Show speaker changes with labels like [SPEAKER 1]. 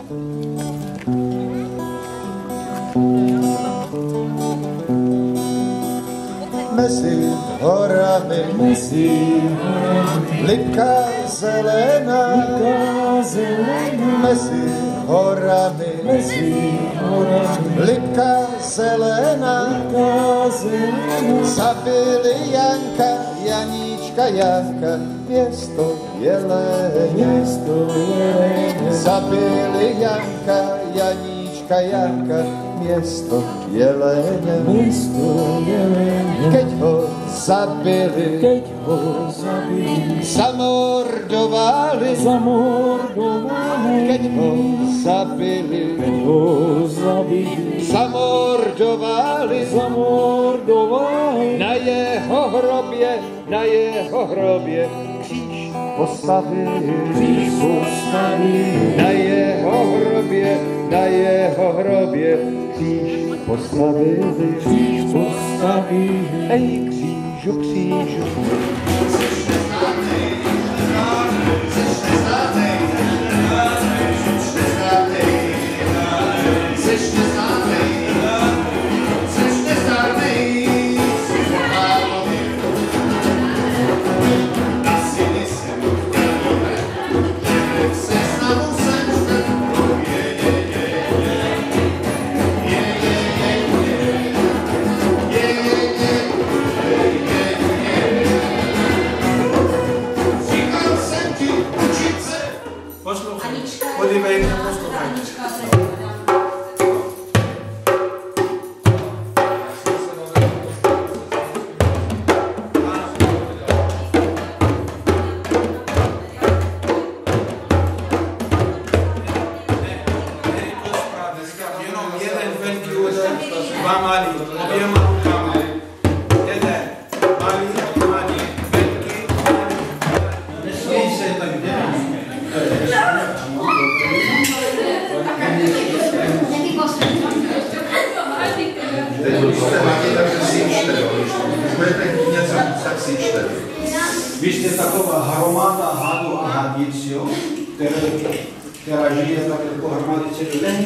[SPEAKER 1] Mezi horami, lipka zelená, mezi horami, lipka zelená, zabili Janka, Janíčka, Janka, město Jeleně. Zabili Janka, Janíčka, Janka, město Jeleně. Keď ho zabili, zamordovali, keď ho zabili, zamordovali, na jeho hrobě kříž postavili, na jeho hrobě kříž postavili, ej křížu, křížu.
[SPEAKER 2] Podívejte, poslouchajte. Jenom jeden velký úder, dva malý, oběma rukama. Jeden malý, velký, nesmí se tak dělat. Vy jste taková hromada hadu a hadic, která žije tak jako hromady celý den.